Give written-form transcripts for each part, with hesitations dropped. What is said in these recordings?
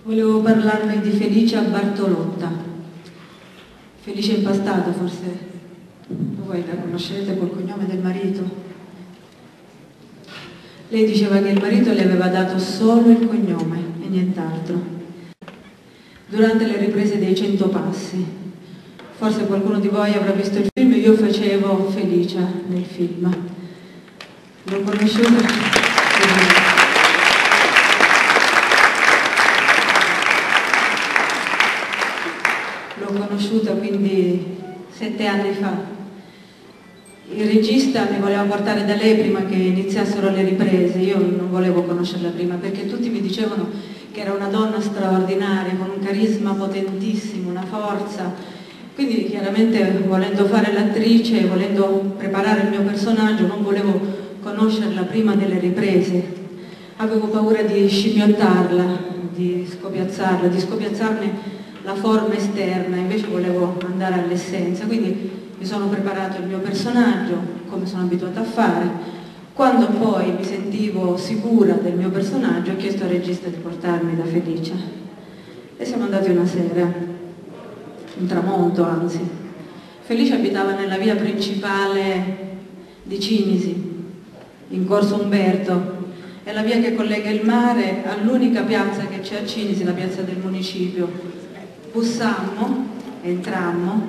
Volevo parlarvi di Felicia Bartolotta. Felice Impastata, forse voi la conoscerete col cognome del marito. Lei diceva che il marito le aveva dato solo il cognome e nient'altro. Durante le riprese dei 100 passi, forse qualcuno di voi avrà visto il film, io facevo Felicia nel film. L'ho conosciuta. L'ho conosciuta quindi 7 anni fa. Il regista mi voleva portare da lei prima che iniziassero le riprese. Io non volevo conoscerla prima perché tutti mi dicevano che era una donna straordinaria, con un carisma potentissimo, una forza. Quindi chiaramente, volendo fare l'attrice, volendo preparare il mio personaggio, non volevo conoscerla prima delle riprese. Avevo paura di scimmiottarla, di scopiazzarne la forma esterna, invece volevo andare all'essenza, quindi mi sono preparato il mio personaggio, come sono abituata a fare. Quando poi mi sentivo sicura del mio personaggio, ho chiesto al regista di portarmi da Felicia. E siamo andati una sera, un tramonto anzi. Felicia abitava nella via principale di Cinisi, in Corso Umberto. È la via che collega il mare all'unica piazza che c'è a Cinisi, la piazza del municipio. Bussammo, entrammo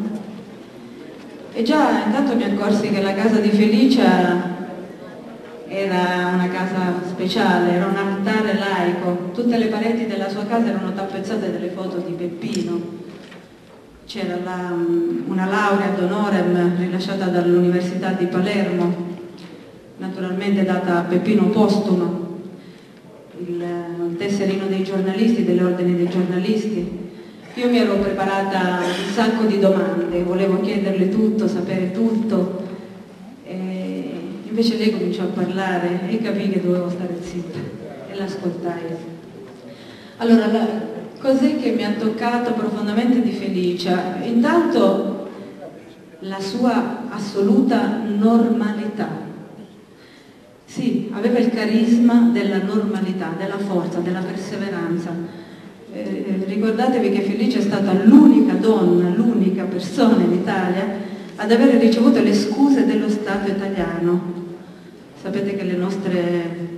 e già intanto mi accorsi che la casa di Felicia era una casa speciale, era un altare laico. Tutte le pareti della sua casa erano tappezzate delle foto di Peppino. C'era una laurea ad honorem rilasciata dall'Università di Palermo, naturalmente data a Peppino postumo, il tesserino dei giornalisti, delle ordini dei giornalisti. Io mi ero preparata un sacco di domande, volevo chiederle tutto, sapere tutto, e invece lei cominciò a parlare e capii che dovevo stare zitta e l'ascoltai. Allora, cos'è che mi ha toccato profondamente di Felicia? Intanto la sua assoluta normalità. Sì, aveva il carisma della normalità, della forza, della perseveranza. Ricordatevi che Felicia è stata l'unica donna, l'unica persona in Italia ad avere ricevuto le scuse dello Stato italiano. Sapete che le nostre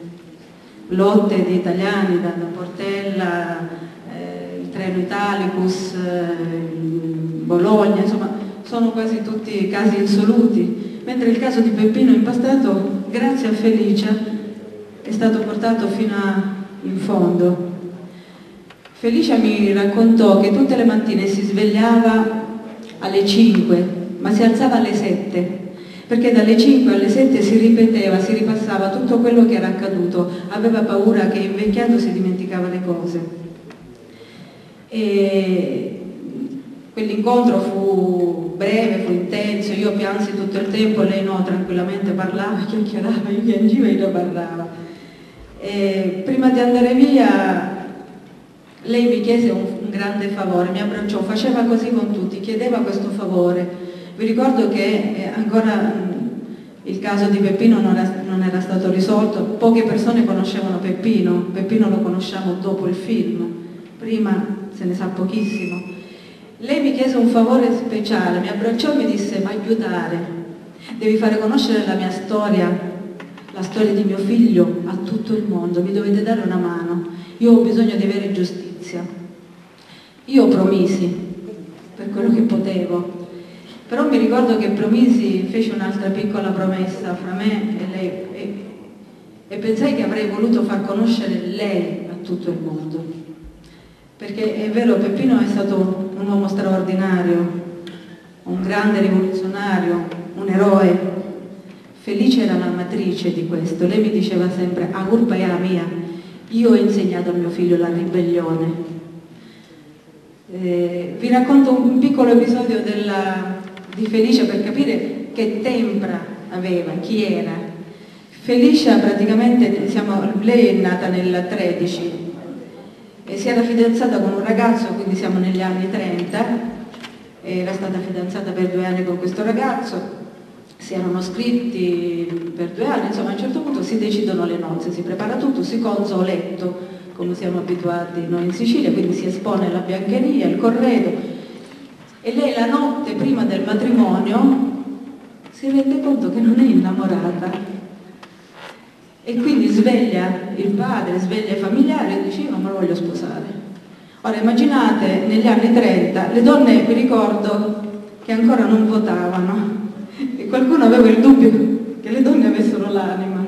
lotte di italiani, da Portella, il treno Italicus, Bologna, insomma, sono quasi tutti casi insoluti, mentre il caso di Peppino Impastato, grazie a Felicia, è stato portato fino in fondo. Felicia mi raccontò che tutte le mattine si svegliava alle 5, ma si alzava alle 7, perché dalle 5 alle 7 si ripeteva, si ripassava tutto quello che era accaduto. Aveva paura che invecchiando si dimenticava le cose. E quell'incontro fu breve, fu intenso, io piansi tutto il tempo, lei no, tranquillamente parlava, chiacchierava, io piangevo e ella parlava. E prima di andare via lei mi chiese un grande favore, mi abbracciò, faceva così con tutti, chiedeva questo favore. Vi ricordo che ancora il caso di Peppino non era stato risolto, poche persone conoscevano Peppino lo conosciamo dopo il film, prima se ne sa pochissimo. Lei mi chiese un favore speciale, mi abbracciò e mi disse: ma aiutare, devi fare conoscere la mia storia, la storia di mio figlio a tutto il mondo, mi dovete dare una mano, io ho bisogno di avere giustizia. Io promisi per quello che potevo, però mi ricordo che promisi, feci un'altra piccola promessa fra me e lei e pensai che avrei voluto far conoscere lei a tutto il mondo, perché è vero, Peppino è stato un uomo straordinario, un grande rivoluzionario, un eroe. Felice era la matrice di questo. Lei mi diceva sempre: a colpa era mia, io ho insegnato a mio figlio la ribellione. Vi racconto un piccolo episodio di Felicia per capire che tempra aveva, chi era. Felicia praticamente, lei è nata nel 13 e si era fidanzata con un ragazzo, quindi siamo negli anni 30, era stata fidanzata per 2 anni con questo ragazzo, si erano scritti per 2 anni, insomma a un certo punto si decidono le nozze, si prepara tutto, si conza a letto, come siamo abituati noi in Sicilia, quindi si espone alla biancheria, al corredo, e lei la notte prima del matrimonio si rende conto che non è innamorata e quindi sveglia il padre, sveglia i familiari e dice: io non me lo voglio sposare. Ora immaginate, negli anni 30 le donne, vi ricordo, che ancora non votavano e qualcuno aveva il dubbio che le donne avessero l'anima,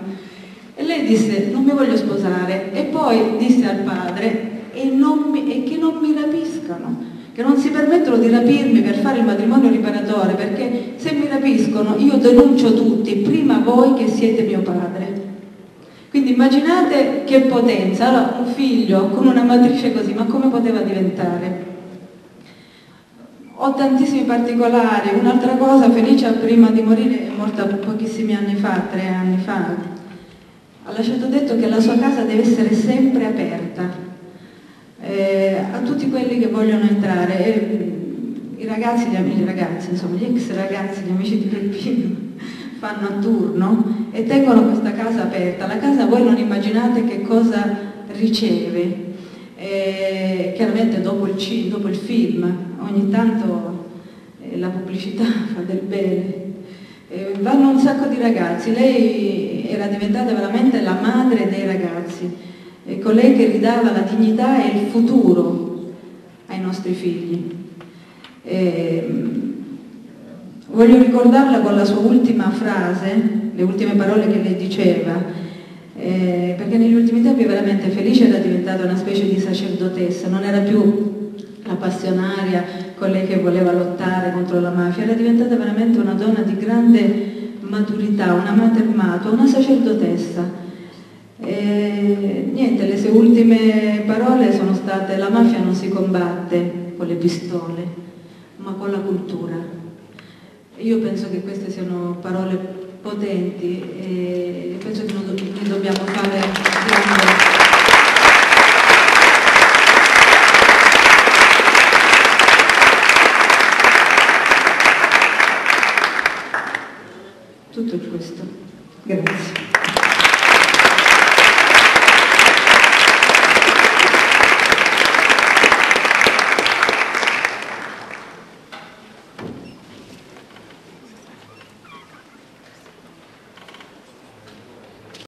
e lei disse: non mi voglio sposare, e poi disse al padre: e che non mi rapiscano, che non si permettono di rapirmi per fare il matrimonio riparatore, perché se mi rapiscono io denuncio tutti, prima voi che siete mio padre. Quindi immaginate che potenza. Allora, un figlio con una matrice così, ma come poteva diventare? Ho tantissimi particolari. Un'altra cosa, Felicia prima di morire è morta pochissimi anni fa, 3 anni fa, ha lasciato detto che la sua casa deve essere sempre aperta a tutti quelli che vogliono entrare. I ragazzi, insomma, gli ex ragazzi, gli amici di Peppino fanno a turno e tengono questa casa aperta. La casa, voi non immaginate che cosa riceve. Chiaramente dopo il film ogni tanto la pubblicità fa del bene, vanno un sacco di ragazzi. Lei era diventata veramente la madre dei ragazzi, colei che ridava la dignità e il futuro ai nostri figli. Voglio ricordarla con la sua ultima frase, le ultime parole che lei diceva, perché negli ultimi tempi veramente Felice era diventata una specie di sacerdotessa, non era più la passionaria, colei che voleva lottare contro la mafia, era diventata veramente una donna di grande maturità, una matermato, una sacerdotessa. Niente, le sue ultime parole sono state: la mafia non si combatte con le pistole, ma con la cultura. Io penso che queste siano parole potenti e penso che noi dobbiamo fare tutto questo.